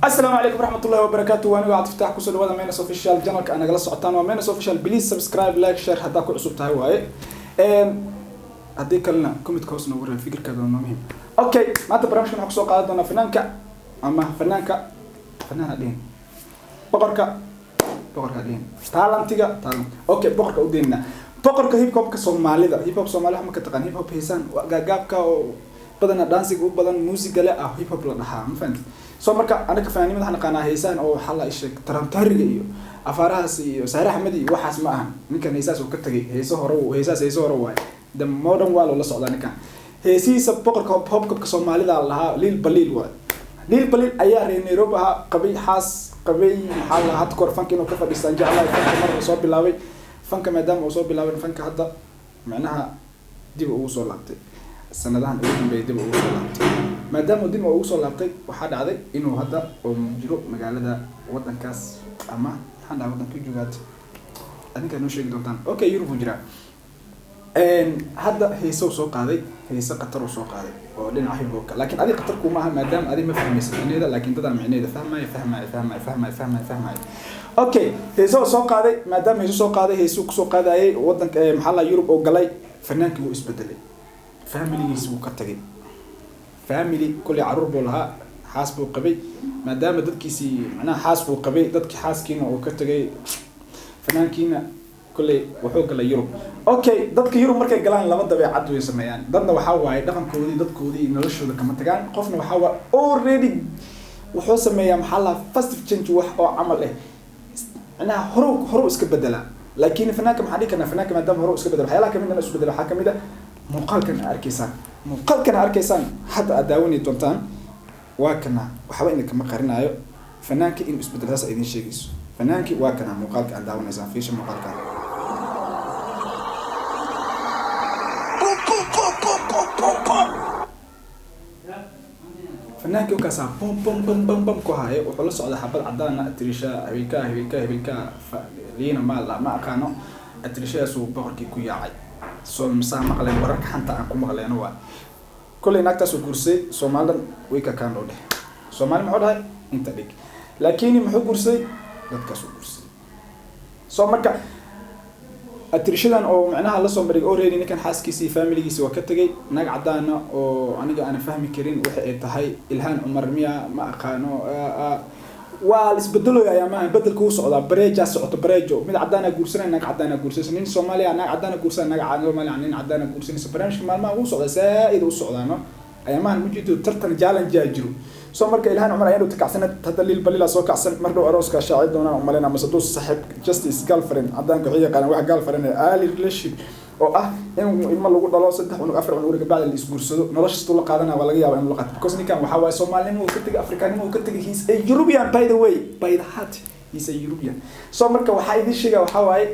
السلام عليكم ورحمة الله وبركاته وأنا قاعد أفتح كل هذا مينس أوفيشال جنرال أنا جالس عطان ومينس أوفيشال بليز سبسكرايب لايك شير حتى كل أسبوع تهوى هديك لنا كوميت كوس نوري فكر كذا مهم أوكي ما تبرمش من حكسو قاعدنا فنانك أما فنانك فنان دين بقرك دين تعلم تيجا تعلم أوكي بقرك وديننا بقرك هيب هوب كصومالي ده هيب هوب صومالي هم كتقن هيب هوب هيسان وجابك بدنا دانسينج وبدنا موسيقى لا هيب هوب لا نحا ما فهمت soo marka anaga fanaanimada waxaan qanaa heesaan oo waxa la isheeg tarantariga iyo afaarahaas iyo Saare Axmed iyo waxaas ma ahan ninkan heesaas uu ka tagay heeso hore waay the modern wall la socda ninkan heesiisa boqorka hopka Soomaalida lahaa Lil Balil waay Lil Balil ayaa reer Nairobi qabay maxaa la had kor fanka inuu ka fadhiistaan jeclaa fanka mar soo bilaabay fanka maadaama uu soo bilaabay fanka hadda macnaha dib uu soo laabtay sanadahan ugu dambeeyay dib uu soo laabtay maadaama dib uu soo laabtay waxa dhacday inuu hadda oo jiro magaalada wadankaas ama hada wadanka joogaad adinka noo sheegi doontaan okay Yurub jira hadda heeso soo qaaday heeso qatar soo qaaday oo dhinaca hibka laakiin adiga qatar kuma aha maadaama adiga ma fahmaysid inayda laakiin dadaan micneeda fahmay okay heeso soo qaaday maadaama heeso soo qaaday heeso ku soo qaadayay wadanka maxaa la Yurub oo galay fanaanki uu isbedelay family uu ka tagay family kulli caruur buu lahaa xaas buu qabay maadaama dadkiisii macnaha xaas buu qabay dadkii xaaskiina uu ka tagay fanaankiina kulli wuxuu galay Yurub okay dadka Yurub markay galaan laba dabeecad way sameeyaan dadna waxa waaye dhaqankoodii noloshooda kama tagaan qofna waxa waa already wuxuu sameeyaa maxaa la fast change wax oo amal ah macnaha horo iska bedela laakiin fanaanka maxaa dhigana fanaanka maadaama horo iska bedela waxyaalaha kamid ah isku bedela waxa kamid ah muuqaalkan arkaysaan hadda adaawani doontaan waa kana waxba inka ma qarinayo fanaanka in isbedelaas ay idin sheegayso fanaanki waa kana muuqaalka adaawanaysaan fiisha muuqaalkan fanaanki oo kaasa bom ku haayo wuxuu la socdaa xabad cadaan ah Trisha haweenka liina ma aqaano Trisha soo boqorkii ku yaacay soo misaa maqleen wararka xanta aan ku maqleen waa kulay naagtaas uu guursay Soomaalidan way ka kaan dhoodhe Soomaali ma dhahay inta dhig laakiin muxuu guursay dadkaas uu guursay soo marka atrishadan oo macnaha la soo maray oo reeyay ninkan xaaskiisii family-giisa waa ka tagay naag cadaan oo aniga aan fahmi karin waxa ay tahay Ilhaan Umar miya ma aqaano waa isbedelo ayaamaha bedelku uu socdaa bareeja socoto bareejo mid cadaan guursanay naag cadaan guursanay nin Soomaaliya naag cadaan guursanay naag Soomaaliya nin cadaan guursanay barnaamijka maalmaha uu socdaa saaid uu socdaano ayaamaha mujido tartan challenge jiro soo marka Ilhaan Umar ayuu takacsan hadda Lil Balil soo kacsan markuu arooska shaacid doona umalena masadoo saaxiib justice girlfriend cadaan ku xiiqana wax girlfriend early relationship oo ah in ilma lagu dhalo 3 cunug 4 cunug ka bacda la isguursado noloshiisu la qaadana waa laga yaabaa in la qaato because ninkan waxa waa Soomaaliyeed uu ka tagay Afrikaanimo uu ka tagay he's a European by the way by the heart he's a European soo marka waxa idin sheega waxa waaye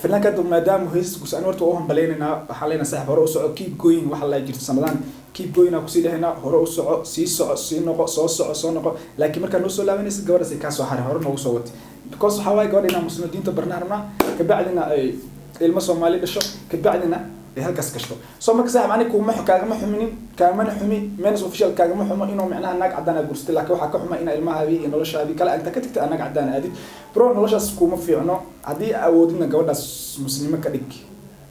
fanaanka maadaama heesku aan horta oo hanbaleynayna waxa leena saaxiib hore u soco keep going waxa la jirto sanadan keep going ku sii leeyna hore u soco sii noqo soo noqo laakiin marka noo soo laabanaysa gabadha ka soo haray hore noogu soo watay because waxa waaye gabadha muslimiinta barnaamijna ka bacdina ay ilma Soomaali dhasho ka bacdina ay halkaas kashto soo marka saaxiib anigu ma kaagama xuminin kaamana xumi means official kaagama xumo inuu macnaha naag cadaan guurstay laakiin waxa ka xuma in ilmahaadi iyo noloshaadi kala inta ka tagtay naag cadaan aadid bro noloshaas kuma fiicno hadii awoodina gabadhaas muslima ka dhig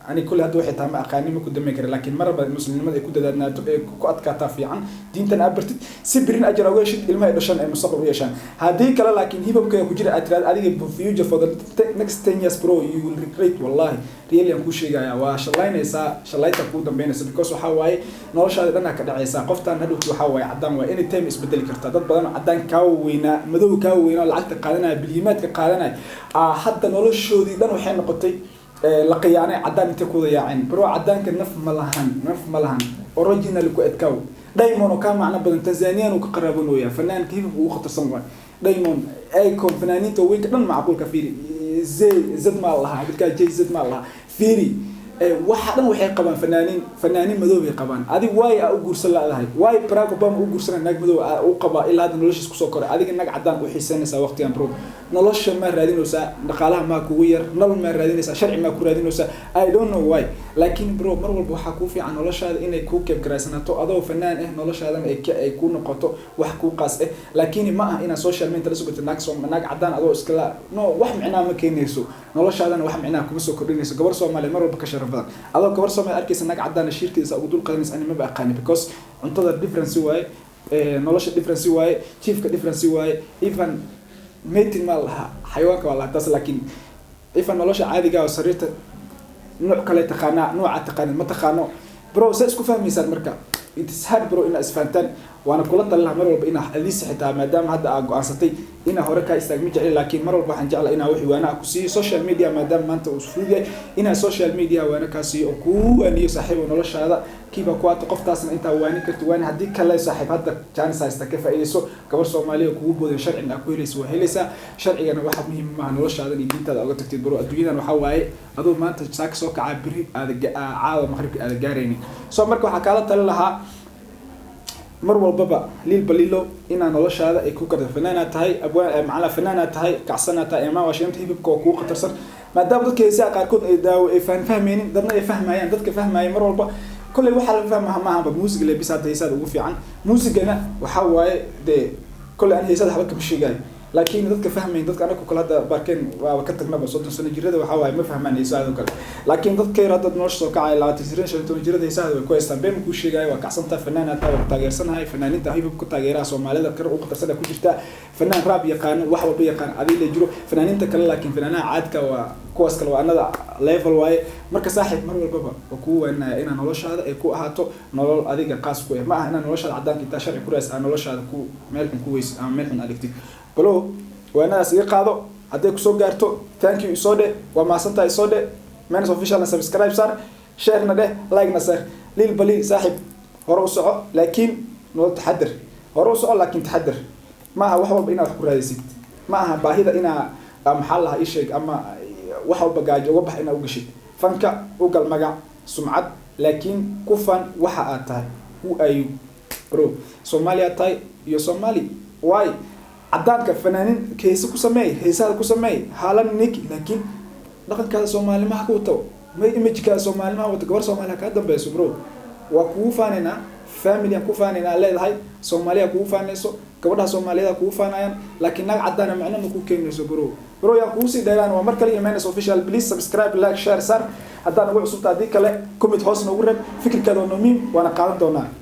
ani kulli hadda waxay tahay ma aqaani ma ku damay kara laakiin marba muslimnimada ay ku dadaadnaato ee ku adkaata fiican diintan abartid si birin ajra uga shid ilmaha dhashan ay mustaqbal u yeeshaan hadii kale laakiin hibabka ku jira atraad adiga future for the next 10 years bro you will regret wallahi really aan ku sheegaya waa shalayta ku dambeynaysa because waxa waaye noloshaada dhanka ka dhacaysa qoftaan hadhow waxa waaye cadaan waa anytime isbedeli karta dad badan cadaan ka weynaa madow ka weynaa lacagta qaadanaya bilyimaadka qaadanaya hadda noloshoodii dhan waxay noqotay la qiyaanay cadaan inta ku yaacin bro cadaanka naf malahan original ku adkaw Diamond oo ka macna badan Tanzania oo ka qaraabanooya fanaanka hibab uu khatarsan waa Diamond icon fanaaniinta weyn dhan macquul ka fiiri zad ma laha bilka jay zad ma laha fiiri waxa dhan waxay qabaan fanaaniin madow ay qabaan adiga way u guursan laadahay way Barack Obama u guursan naag madow u qaba ilaa hadda noloshiisa ku soo koray adiga naag cadaan u xiisanaysa waqtigan bro nolosha ma raadinaysa dhaqaalaha ma kugu yar nolol ma raadinaysa sharci ma ku raadinaysa I don't know why laakiin bro mar walba waxa ku fiican noloshaada inay ku keeb garaysanaato adoo fanaan noloshaadan ay ku noqoto wax ku qaas laakiin ma aha ina social media la sugto naag cadaan adoo iskala no wax macna ma keenayso noloshaadana wax macna kuma soo kordhinayso gabar Soomaaliyeed mar walba ka sharaf badan adoo gabar Soomaaliyeed arkaysa naag cadaan shirkiisa ugu dul qaadaysa anima ba aqaan because cuntada difference way nolosha difference way chiefka difference way even meeting ma laha xayawaanka wala taas laakiin even nolosha caadiga oo sariirta nooc kale taqaana nooca taqaan ma taqaano bro say isku fahmaysan marka it is hard bro ina isfahantan وانا كل طلع مرة بإنه أليس حتى ما دام هذا أقصتي إنه هركا يستعمل جعل لكن مرة بحن جعل إنه وحي وأنا أكسي سوشيال ميديا ما دام ما أنت وصفوجي إنه سوشيال ميديا وأنا كاسي أكو أني صاحب ونلاش هذا كيف أكو تقف أصلا أنت وأنا كنت وأنا هديك كلا صاحب هذا كان سايستكفى إيه سو كبر سومالي أكو بود شرع إن أكو يلس وهلسا شرعي أنا واحد مهم مع نلاش هذا اللي بنت هذا أقول تكتب برو أدوينا وحواي أدو ما أنت ساك سوك عبري هذا عالم مغرب هذا جاريني سو مركو حكالة لها mar walbaba lil balilo ina noloshaada ay ku kala fanaana tahay abwaa macala fanaana tahay kacsana tahay ma washeent hibibka ku qatarsan maadaama dadka heesaa qaarkood ay daawo ay fahmayeen dadna ay fahmayaan dadka fahmayeen mar walba kulli waxa la fahmaa maaha muusiga la bisaad heesaa ugu fiican muusigana waxa waaye de kulli aan heesaa waxba ka sheegay laakiin dadka fahmayeen dadka anagu kala hada barkeen waa ka tagnaba 30 sano jirada waxa waaye ma fahmaan heesaa kale laakiin dadka yar dad nolosha soo kacay 20 jirada heesaa way ku haystaan been ku sheegay waa kacsanta fanaana taa taageersanahay fanaaninta hibib ku taageeraa Soomaalida kar u qatarsan ku jirta fanaan raab yaqaan wax walba yaqaan adii la jiro fanaaninta kale laakiin fanaanaha caadka waa kuwaas kale waa anada level waaye marka saaxiib mar walbaba ku wanaay ina noloshaada ay ku ahaato nolol adiga qaas ku ma aha ina noloshaada cadaanka inta sharci ku raas noloshaada ku meel ku weys ama meel xun adigtid balo وانا اسيق قادو هديك سو غارتو ثانك يو سو دي وما سنتا سو دي مانس اوفيشال سبسكرايب صار شير نده لايك نصر ليل بلي صاحب هرو سو لكن نو تحضر هرو سو لكن تحضر ما هو wax walba inaad ku raadaysid ma aha baahida ina maxallaha ii sheeg ama wax walba gaajo uga bax ina u gashid fanka u gal magac sumcad laakiin ku fan waxa aad tahay u ay bro Soomaaliya tahay iyo Soomaali way عدانك فنانين كيس كوسمي هيسال كوسمي حالا نيكي لكن لقد كذا سومالي ما حكوتو ما إيمج كذا سومالي ما وتكبر سومالي كذا بس برو وكوفاننا فاميليا كوفاننا لا هاي سوماليا كوفانيسو كبرها سوماليا كوفانايان لكن ناق عدانا معنا مكو كينيسو برو يا كوسي دايران ومركلي يمانس اوفيشال بليز سبسكرايب لايك شير سار عدانا وعصوب تعديك لا كومنت هوس نورب فكر كذا نومين وانا قاعد دونا